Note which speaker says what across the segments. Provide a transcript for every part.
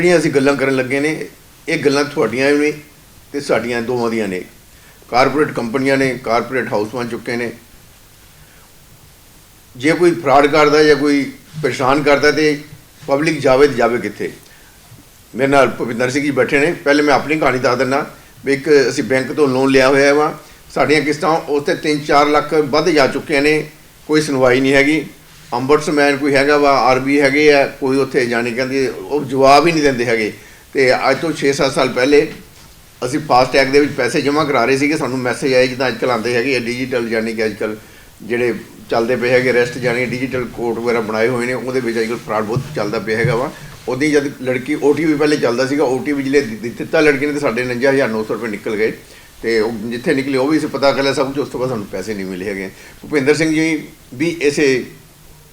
Speaker 1: ਜਿਹੜੀਆਂ ਅਸੀਂ ਗੱਲਾਂ ਕਰਨ ਲੱਗੇ ਨੇ ਇਹ ਗੱਲਾਂ ਤੁਹਾਡੀਆਂ ਵੀ ਨੇ ਤੇ ਸਾਡੀਆਂ ਦੋਵਾਂ ਦੀਆਂ ਨੇ। ਕਾਰਪੋਰੇਟ ਕੰਪਨੀਆਂ ਨੇ, ਕਾਰਪੋਰੇਟ ਹਾਊਸ ਬਣ ਚੁੱਕੇ ਨੇ। ਜੇ ਕੋਈ ਫਰਾਡ ਕਰਦਾ ਜਾਂ ਕੋਈ ਪਰੇਸ਼ਾਨ ਕਰਦਾ ਤੇ ਪਬਲਿਕ ਜਾਵੇ ਤੇ ਜਾਵੇ ਕਿੱਥੇ। ਮੇਰੇ ਨਾਲ ਭੁਪਿੰਦਰ ਸਿੰਘ ਜੀ ਬੈਠੇ ਨੇ। ਪਹਿਲੇ ਮੈਂ ਆਪਣੀ ਕਹਾਣੀ ਦੱਸ ਦਿੰਦਾ ਵੀ ਇੱਕ ਅਸੀਂ ਬੈਂਕ ਤੋਂ ਲੋਨ ਲਿਆ ਹੋਇਆ ਵਾ, ਸਾਡੀਆਂ ਕਿਸ਼ਤਾਂ ਉਸ 'ਤੇ 3-4 ਲੱਖ ਵੱਧ ਜਾ ਚੁੱਕੀਆਂ ਨੇ, ਕੋਈ ਸੁਣਵਾਈ ਨਹੀਂ ਹੈਗੀ। ਅੰਬਰਸਮੈਨ ਕੋਈ ਹੈਗਾ ਵਾ, RBI ਹੈਗੇ ਆ, ਕੋਈ ਉੱਥੇ ਜਾਣੀ ਕਹਿੰਦੀ ਉਹ ਜਵਾਬ ਹੀ ਨਹੀਂ ਦਿੰਦੇ ਹੈਗੇ। ਅਤੇ ਅੱਜ ਤੋਂ 6-7 ਸਾਲ ਪਹਿਲੇ ਅਸੀਂ ਫਾਸਟੈਗ ਦੇ ਵਿੱਚ ਪੈਸੇ ਜਮ੍ਹਾਂ ਕਰਾ ਰਹੇ ਸੀਗੇ, ਸਾਨੂੰ ਮੈਸੇਜ ਆਏ ਜਿੱਦਾਂ ਅੱਜ ਕੱਲ੍ਹ ਆਉਂਦੇ ਹੈਗੇ ਡਿਜੀਟਲ, ਜਾਣੀ ਕਿ ਅੱਜ ਕੱਲ੍ਹ ਜਿਹੜੇ ਚੱਲਦੇ ਪਏ ਹੈਗੇ ਰੈਸਟ ਜਾਣੀ ਡਿਜੀਟਲ ਕੋਡ ਵਗੈਰਾ ਬਣਾਏ ਹੋਏ ਨੇ, ਉਹਦੇ ਵਿੱਚ ਅੱਜ ਕੱਲ੍ਹ ਫਰਾਡ ਬਹੁਤ ਚੱਲਦਾ ਪਿਆ ਹੈਗਾ ਵਾ। ਉਹਦੀ ਜਦ ਲੜਕੀ OTP ਪਹਿਲੇ ਚੱਲਦਾ ਸੀਗਾ, OTP ਜਿਹੜੇ ਦਿੱਤਾ ਲੜਕੀ ਨੇ ਤਾਂ ਸਾਡੇ 49,900 ਰੁਪਏ ਨਿਕਲ ਗਏ। ਅਤੇ ਉਹ ਜਿੱਥੇ ਨਿਕਲੇ ਉਹ ਵੀ ਅਸੀਂ ਪਤਾ ਕਰ ਲਿਆ ਸਭ ਕੁਝ, ਉਸ ਤੋਂ ਬਾਅਦ ਸਾਨੂੰ ਪੈਸੇ ਨਹੀਂ ਮਿਲੇ ਹੈਗੇ। ਭੁਪਿੰਦਰ ਸਿੰਘ ਜੀ ਵੀ ਇਸੇ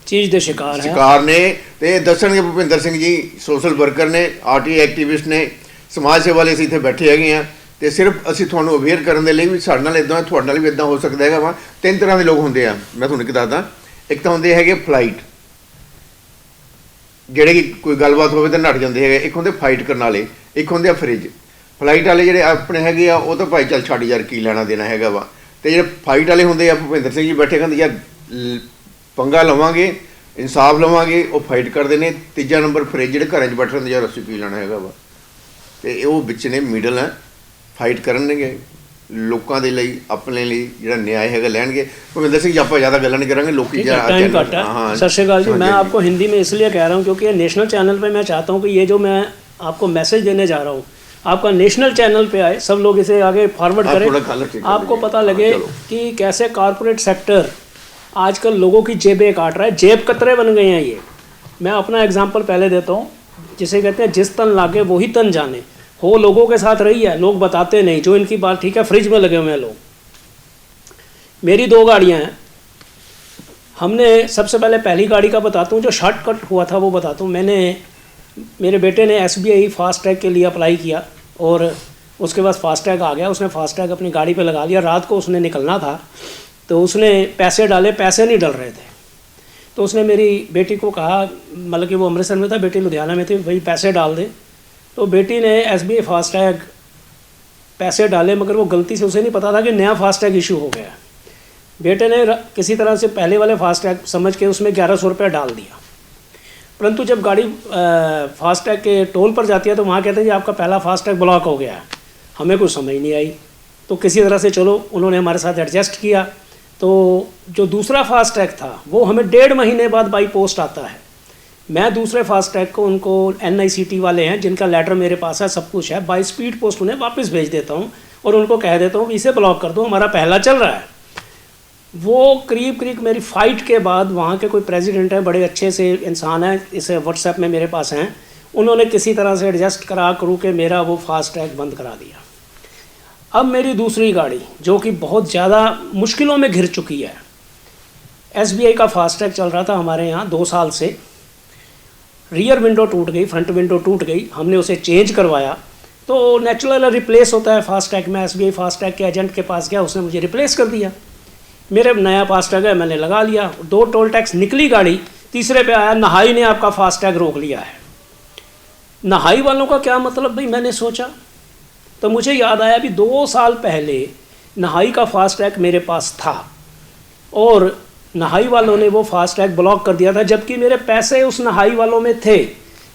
Speaker 2: ਚੀਜ਼ ਦੇ ਸ਼ਿਕਾਰ
Speaker 1: ਨੇ ਤੇ ਦੱਸਣਗੇ। ਭੁਪਿੰਦਰ ਸਿੰਘ ਜੀ ਸੋਸ਼ਲ ਵਰਕਰ ਨੇ, RTI ਐਕਟੀਵਿਸਟ ਨੇ, ਸਮਾਜ ਸੇਵਾ ਲਈ ਅਸੀਂ ਇੱਥੇ ਬੈਠੇ ਹੈਗੇ ਹਾਂ। ਅਤੇ ਸਿਰਫ ਅਸੀਂ ਤੁਹਾਨੂੰ ਅਵੇਅਰ ਕਰਨ ਦੇ ਲਈ ਵੀ ਸਾਡੇ ਨਾਲ ਇੱਦਾਂ, ਤੁਹਾਡੇ ਨਾਲ ਵੀ ਇੱਦਾਂ ਹੋ ਸਕਦਾ ਹੈਗਾ ਵਾ। 3 ਤਰ੍ਹਾਂ ਦੇ ਲੋਕ ਹੁੰਦੇ ਆ, ਮੈਂ ਤੁਹਾਨੂੰ ਇੱਕ ਦੱਸਦਾ। ਇੱਕ ਤਾਂ ਹੁੰਦੇ ਹੈਗੇ ਫਲਾਈਟ, ਜਿਹੜੇ ਕਿ ਕੋਈ ਗੱਲਬਾਤ ਹੋਵੇ ਤਾਂ ਨੱਠ ਜਾਂਦੇ ਹੈਗੇ। ਇੱਕ ਹੁੰਦੇ ਫਾਈਟ ਕਰਨ ਵਾਲੇ, ਇੱਕ ਹੁੰਦੇ ਆ ਫਰਿੱਜ। ਫਲਾਈਟ ਵਾਲੇ ਜਿਹੜੇ ਆਪਣੇ ਹੈਗੇ ਆ ਉਹ ਤਾਂ ਭਾਈ ਚੱਲ ਛੱਡ ਯਾਰ ਕੀ ਲੈਣਾ ਦੇਣਾ ਹੈਗਾ ਵਾ। ਅਤੇ ਜਿਹੜੇ ਫਾਈਟ ਵਾਲੇ ਹੁੰਦੇ ਆ, ਭੁਪਿੰਦਰ ਸਿੰਘ ਜੀ ਬੈਠੇ ਕਹਿੰਦੇ ਯਾਰ ਪੰਗਾ ਲਵਾਂਗੇ, ਇਨਸਾਫ ਲਵਾਂਗੇ, ਉਹ ਫਾਈਟ ਕਰਦੇ ਨੇ। ਤੀਜਾ ਨੰਬਰ ਫਰਿੱਜ, ਜਿਹੜੇ ਘਰਾਂ 'ਚ ਬੈਠੇ ਹੁੰਦੇ ਯਾਰ ਅਸੀਂ ਕੀ ਲੈਣਾ ਹੈਗਾ ਵਾ। ਅਤੇ ਉਹ ਵਿੱਚ ਨੇ ਮਿਡਲ ਹੈ, ਫਾਈਟ ਕਰਨਗੇ ਲੋਕਾਂ ਦੇ ਲਈ, ਆਪਣੇ ਲਈ ਜਿਹੜਾ ਨਿਆਂ ਹੈਗਾ ਲੈਣਗੇ। ਭੁਪਿੰਦਰ ਸਿੰਘ ਜੀ ਆਪਾਂ ज़्यादा गल्ला नहीं करेंगे, लोग
Speaker 2: टाइम घट है। सत श्रीकाल जी, मैं आपको हिंदी में इसलिए कह रहा हूँ क्योंकि नेशनल चैनल पे मैं चाहता हूँ कि ये जो मैं आपको मैसेज देने जा रहा हूँ आपका नेशनल चैनल पे आए, सब लोग इसे आगे फॉरवर्ड करें, आपको पता लगे कि कैसे कॉरपोरेट सेक्टर आजकल लोगों की जेबें काट रहा है। जेब कतरे बन गए हैं ये। मैं अपना एग्जाम्पल पहले देता हूँ, जिसे कहते हैं जिस तन लागे वही तन जाने। हो लोगों के साथ रही है, लोग बताते नहीं। जो इनकी बात ठीक है, फ्रिज में लगे हुए हैं लोग। मेरी 2 गाड़ियाँ हैं। हमने सबसे पहले पहली गाड़ी का बताता हूँ, जो शॉर्टकट हुआ था वो बताता हूँ। मैंने, मेरे बेटे ने SBI फास्टैग के लिए अप्लाई किया और उसके बाद फास्टैग आ गया। उसने फास्टैग अपनी गाड़ी पे लगा लिया। रात को उसने निकलना था तो उसने पैसे डाले, पैसे नहीं डल रहे थे। तो उसने मेरी बेटी को कहा, मतलब कि वो अमृतसर में था, बेटी लुधियाना में थी, भाई पैसे डाल दे। तो बेटी ने SBI फास्टैग पैसे डाले, मगर वो गलती से, उसे नहीं पता था कि नया फास्टैग इशू हो गया। बेटे ने किसी तरह से पहले वाले फास्टैग समझ के उसमें 1100 रुपये डाल दिया। परंतु जब गाड़ी फास्टैग के टोल पर जाती है तो वहाँ कहते हैं कि आपका पहला फास्टैग ब्लॉक हो गया है। हमें कुछ समझ नहीं आई, तो किसी तरह से चलो उन्होंने हमारे साथ एडजस्ट किया। तो जो दूसरा फास्टैग था वो हमें 1.5 महीने बाद बाई पोस्ट आता है। मैं दूसरे फास्टैग को, उनको NICT वाले हैं जिनका लेटर मेरे पास है, सब कुछ है, बाई स्पीड पोस्ट उन्हें वापस भेज देता हूँ और उनको कह देता हूँ कि इसे ब्लॉक कर दो, हमारा पहला चल रहा है। वो करीब मेरी फ़ाइट के बाद वहाँ के कोई प्रेसिडेंट हैं, बड़े अच्छे से इंसान हैं, इसे व्हाट्सएप में मेरे पास हैं, उन्होंने किसी तरह से एडजस्ट करू के मेरा वो फास्टैग बंद करा दिया। अब मेरी दूसरी गाड़ी जो कि बहुत ज़्यादा मुश्किलों में घिर चुकी है, SBI का फास्टैग चल रहा था हमारे यहाँ 2 साल से। रियर विंडो टूट गई, फ्रंट विंडो टूट गई, हमने उसे चेंज करवाया। तो नेचुरल रिप्लेस होता है फास्टैग में। SBI फास्टैग के एजेंट के पास गया, उसने मुझे रिप्लेस कर दिया। मेरे नया फास्टैग है, मैंने लगा लिया। 2 टोल टैक्स निकली गाड़ी, तीसरे पे आया नहाई ने आपका फास्टैग रोक लिया है। नहाई वालों का क्या मतलब भाई, मैंने सोचा तो मुझे याद आया भी 2 साल पहले नहाई का फास्टैग मेरे पास था और नहाई वालों ने वो फास्टैग ब्लॉक कर दिया था, जबकि मेरे पैसे उस नहाई वालों में थे।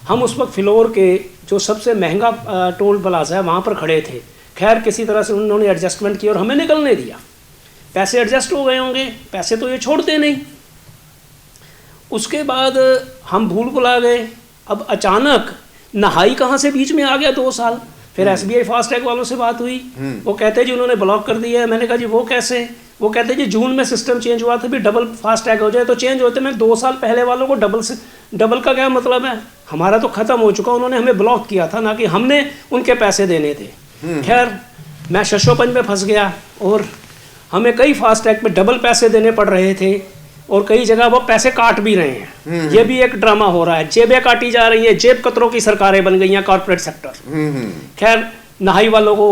Speaker 2: हम उस वक्त फ्लोर के जो सबसे महंगा टोल प्लाजा है वहाँ पर खड़े थे। खैर किसी तरह से उन्होंने एडजस्टमेंट किया और हमें निकलने दिया। पैसे एडजस्ट हो गए होंगे, पैसे तो ये छोड़ते नहीं। उसके बाद हम भूल भुला गए। अब अचानक नहाई कहाँ से बीच में आ गया 2 साल। फिर SBI फास्टैग वालों से बात हुई, वो कहते जी उन्होंने ब्लॉक कर दिया है। मैंने कहा जी वो कैसे? वो कहते जी जून में सिस्टम चेंज हुआ था, भी डबल फास्टैग हो जाए तो चेंज होते। मैं 2 साल पहले वालों को डबल का क्या मतलब है? हमारा तो ख़त्म हो चुका, उन्होंने हमें ब्लॉक किया था, ना कि हमने उनके पैसे देने थे। खैर मैं शशोपंज में फंस गया और हमें कई फास्टैग पे डबल पैसे देने पड़ रहे थे और कई जगह वो पैसे काट भी रहे हैं। ये भी एक ड्रामा हो रहा है, जेबें काटी जा रही है, जेब कतरों की सरकारें बन गई हैं कॉर्पोरेट सेक्टर। खैर नहाई वालों को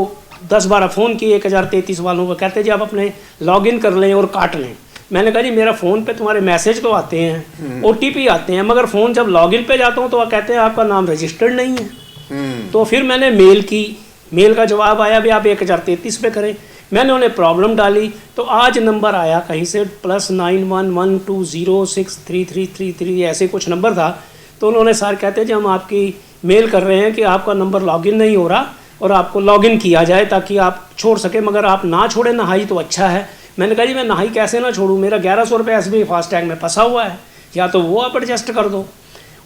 Speaker 2: 10-12 फ़ोन किए, 1033 वालों को, कहते जी आप अपने लॉगिन कर लें और काट लें। मैंने कहा जी मेरा फ़ोन पे तुम्हारे मैसेज तो आते हैं, OTP आते हैं, मगर फ़ोन जब लॉगिन पे जाता हूँ तो वह कहते हैं आपका नाम रजिस्टर्ड नहीं है। तो फिर मैंने मेल की, मेल का जवाब आया भी आप 1033 पे करें। मैंने उन्हें प्रॉब्लम डाली तो आज नंबर आया कहीं से +9112063333 ऐसे कुछ नंबर था। तो उन्होंने सर कहते जी हम आपकी मेल कर रहे हैं कि आपका नंबर लॉगिन नहीं हो रहा और आपको लॉगिन किया जाए ताकि आप छोड़ सके, मगर आप ना छोड़ें नहाई तो अच्छा है। मैंने कहा जी मैं नहाई कैसे ना छोड़ूं, मेरा 1100 रुपये SBI फास्टैग में फंसा हुआ है, या तो वो आप एडजस्ट कर दो।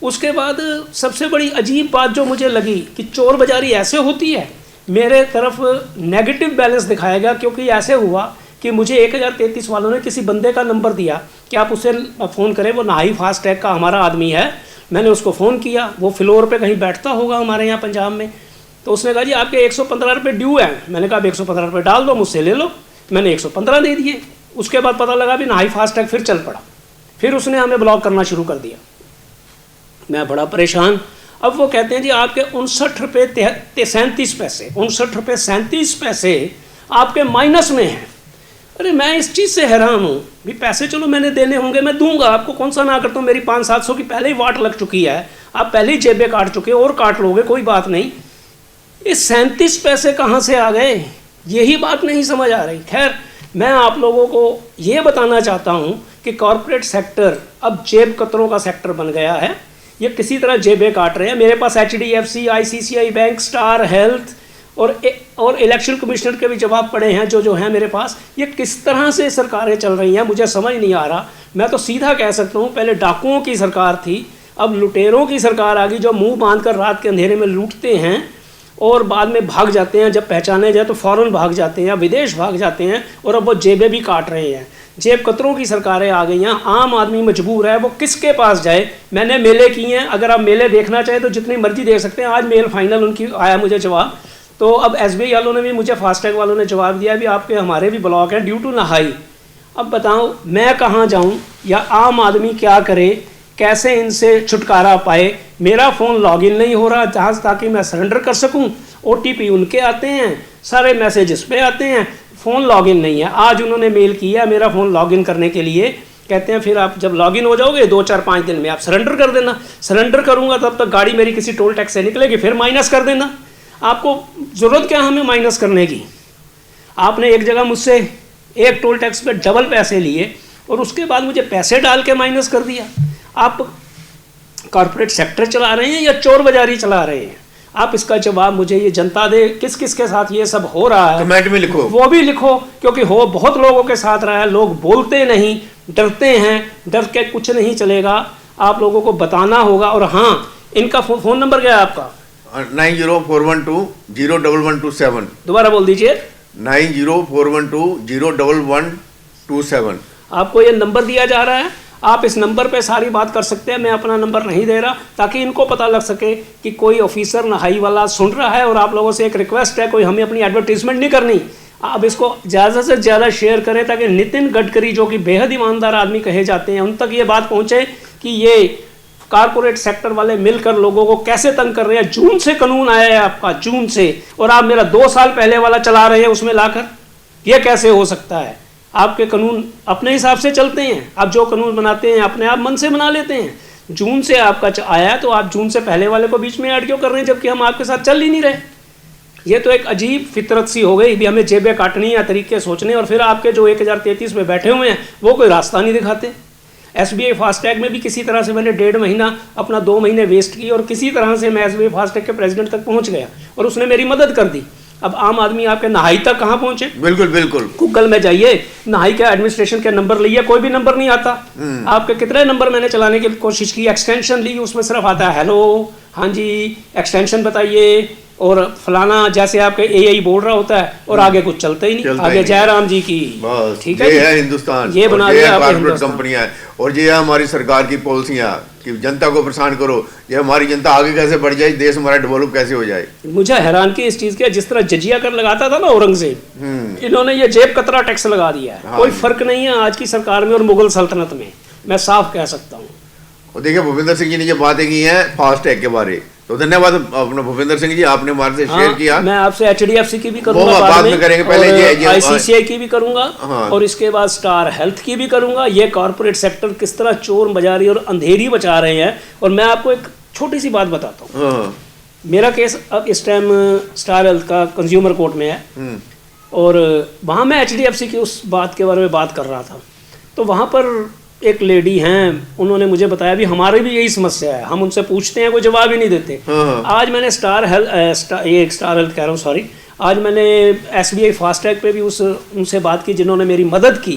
Speaker 2: उसके बाद सबसे बड़ी अजीब बात जो मुझे लगी कि चोर बाजारी ऐसे होती है, मेरे तरफ नेगेटिव बैलेंस दिखाया गया क्योंकि ऐसे हुआ कि मुझे 1033 वालों ने किसी बंदे का नंबर दिया कि आप उससे फ़ोन करें, वो नहाई फास्टैग का हमारा आदमी है। मैंने उसको फ़ोन किया, वो फ्लोर पे कहीं बैठता होगा हमारे यहाँ पंजाब में। तो उसने कहा जी आपके 115 रुपये ड्यू है। मैंने कहा आप 115 रुपये डाल दो, मुझसे ले लो। मैंने 115 दे दिए। उसके बाद पता लगा भी नहाई फास्टैग फिर चल पड़ा, फिर उसने हमें ब्लॉक करना शुरू कर दिया। मैं बड़ा परेशान। अब वो कहते हैं जी आपके 59 रुपये 37 पैसे 59 रुपये 37 पैसे आपके माइनस में हैं। अरे मैं इस चीज़ से हैरान हूँ भी पैसे चलो मैंने देने होंगे, मैं दूंगा आपको, कौन सा ना करता हूँ। मेरी 500-700 की पहले ही वाट लग चुकी है, आप पहले ही जेबें काट चुके और काट लोगे, कोई बात नहीं। इस 37 पैसे कहाँ से आ गए, यही बात नहीं समझ आ रही। खैर मैं आप लोगों को ये बताना चाहता हूँ कि कॉरपोरेट सेक्टर अब जेब कतरों का सेक्टर बन गया है। ये किसी तरह जेबें काट रहे हैं। मेरे पास HDFC, ICICI bank, star health और इलेक्शन कमिश्नर के भी जवाब पड़े हैं जो हैं मेरे पास। ये किस तरह से सरकारें चल रही हैं मुझे समझ नहीं आ रहा। मैं तो सीधा कह सकता हूँ पहले डाकुओं की सरकार थी, अब लुटेरों की सरकार आ गई जो मुंह बांध कर रात के अंधेरे में लूटते हैं और बाद में भाग जाते हैं। जब पहचाने जाए तो फ़ौरन भाग जाते हैं या विदेश भाग जाते हैं, और अब वो जेबें भी काट रहे हैं। जेब कतरों की सरकारें आ गई हैं। आम आदमी मजबूर है, वो किसके पास जाए। मैंने मेले किए हैं, अगर आप मेले देखना चाहें तो जितनी मर्जी देख सकते हैं। आज मेल फाइनल उनकी आया मुझे जवाब, तो अब SBI वालों ने भी मुझे फास्टैग वालों ने जवाब दिया भी आपके हमारे भी ब्लॉक हैं ड्यू टू नहाई। अब बताओ मैं कहाँ जाऊँ या आम आदमी क्या करे, कैसे इनसे छुटकारा पाए। मेरा फ़ोन लॉगिन नहीं हो रहा जहाँ ताकि मैं सरेंडर कर सकूँ। OTP उनके आते हैं, सारे मैसेजेस पे आते हैं, फ़ोन लॉगिन नहीं है। आज उन्होंने मेल किया मेरा फ़ोन लॉगिन करने के लिए, कहते हैं फिर आप जब लॉगिन हो जाओगे 2-4-5 दिन में आप सरेंडर कर देना। सरेंडर करूँगा तब तक गाड़ी मेरी किसी टोल टैक्स से निकलेगी, फिर माइनस कर देना। आपको ज़रूरत क्या हमें माइनस करने की। आपने एक जगह मुझसे एक टोल टैक्स पे डबल पैसे लिए और उसके बाद मुझे पैसे डाल के माइनस कर दिया। आप कॉरपोरेट सेक्टर चला रहे हैं या चोर बाजारी चला रहे हैं? आप इसका जवाब मुझे ये जनता दे, किस किस के साथ ये सब हो रहा है
Speaker 1: कमेंट में लिखो,
Speaker 2: वो भी लिखो, क्योंकि हो बहुत लोगों के साथ रहा है। लोग बोलते नहीं, डरते हैं, डर के कुछ नहीं चलेगा। आप लोगों को बताना होगा। और हाँ, इनका फ़ोन नंबर क्या है आपका?
Speaker 1: 9041201127।
Speaker 2: दोबारा बोल दीजिए।
Speaker 1: 9041201127।
Speaker 2: आपको ये नंबर दिया जा रहा है, आप इस नंबर पे सारी बात कर सकते हैं। मैं अपना नंबर नहीं दे रहा ताकि इनको पता लग सके कि कोई ऑफिसर नहाई वाला सुन रहा है। और आप लोगों से एक रिक्वेस्ट है, कोई हमें अपनी एडवर्टीजमेंट नहीं करनी, आप इसको ज़्यादा से ज़्यादा शेयर करें ताकि नितिन गडकरी जो कि बेहद ईमानदार आदमी कहे जाते हैं उन तक ये बात पहुँचे कि ये कारपोरेट सेक्टर वाले मिलकर लोगों को कैसे तंग कर रहे हैं। जून से कानून आया है आपका, जून से, और आप मेरा 2 साल पहले वाला चला रहे हैं उसमें लाकर। ये कैसे हो सकता है? आपके कानून अपने हिसाब से चलते हैं, आप जो कानून बनाते हैं अपने आप मन से बना लेते हैं। जून से आपका आया तो आप जून से पहले वाले को बीच में ऐड क्यों कर रहे हैं जबकि हम आपके साथ चल ही नहीं रहे? ये तो एक अजीब फितरत सी हो गई भी हमें जेबें काटनी या तरीके सोचने, और फिर आपके जो 1033 में बैठे हुए हैं वो कोई रास्ता नहीं दिखाते। SBI फास्टैग में भी किसी तरह से मैंने 1.5 महीना अपना 2 महीने वेस्ट की और किसी तरह से मैं SBI फास्टैग के प्रेसिडेंट तक पहुंच गया और उसने मेरी मदद कर दी। अब आम आदमी आपके नहाई तक कहाँ पहुंचे?
Speaker 1: बिल्कुल बिल्कुल,
Speaker 2: गूगल में जाइए, नहाई के एडमिनिस्ट्रेशन के नंबर लिए, कोई भी नंबर नहीं आता। आपके कितने नंबर मैंने चलाने की कोशिश की, एक्सटेंशन ली, उसमें सिर्फ आता है हेलो, हाँ जी एक्सटेंशन बताइए और फलाना, जैसे आपके AI बोल रहा होता है और आगे कुछ चलता ही नहीं। आगे जयराम जी की,
Speaker 1: ठीक है, ये है हिंदुस्तान,
Speaker 2: ये बना दिया
Speaker 1: कॉर्पोरेट कंपनियां और ये है हमारी सरकार की पॉलिसियां कि जनता को परेशान करो। ये हमारी जनता आगे कैसे बढ़ जाए, देश हमारा डेवलप कैसे हो जाए।
Speaker 2: मुझे हैरान की इस चीज के, जिस तरह जजिया कर लगाता था ना औरंगजेब, इन्होंने ये जेब कतरा टैक्स लगा दिया है। कोई फर्क नहीं है आज की सरकार में और मुगल सल्तनत में, मैं साफ कह सकता हूँ।
Speaker 1: और देखिए भूपेंद्र सिंह जी ने ये बातें की हैं फास्टैग के बारे, तो धन्यवाद अपना भूपेंद्र सिंह जी, आपने हमारे से शेयर किया।
Speaker 2: मैं आपसे HDFC की भी करूंगा,
Speaker 1: बाद में करेंगे, पहले ये
Speaker 2: ICICI की भी करूंगा और इसके बाद स्टार हेल्थ की भी करूंगा। ये कॉर्पोरेट सेक्टर किस तरह चोर बाजारी और अंधेरी बचा रहे हैं। और मैं आपको एक छोटी सी बात बताता हूँ, मेरा केस अब इस टाइम स्टार हेल्थ का कंज्यूमर कोर्ट में है और वहाँ मैं HDFC की उस बात के बारे में बात कर रहा था। तो वहाँ पर एक लेडी हैं, उन्होंने मुझे बताया भी हमारी भी यही समस्या है, हम उनसे पूछते हैं कोई जवाब ही नहीं देते। आज मैंने स्टार हेल्थ कह रहा हूँ सॉरी, आज मैंने SBI फास्टैग पे भी उनसे बात की जिन्होंने मेरी मदद की।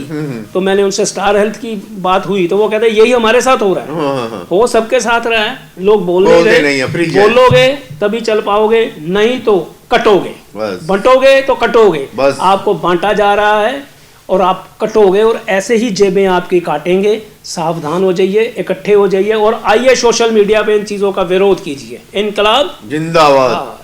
Speaker 2: तो मैंने उनसे स्टार हेल्थ की बात हुई तो वो कहते हैं यही हमारे साथ हो रहा है। हो सबके साथ रहा है, लोग बोल नहीं रहे, बोलोगे तभी चल पाओगे, नहीं तो कटोगे, बंटोगे तो कटोगे, आपको बांटा जा रहा है और आप कटोगे और ऐसे ही जेबें आपकी काटेंगे। सावधान हो जाइए, इकट्ठे हो जाइए और आइए सोशल मीडिया पे इन चीज़ों का विरोध कीजिए। इनकलाब
Speaker 1: जिंदाबाद।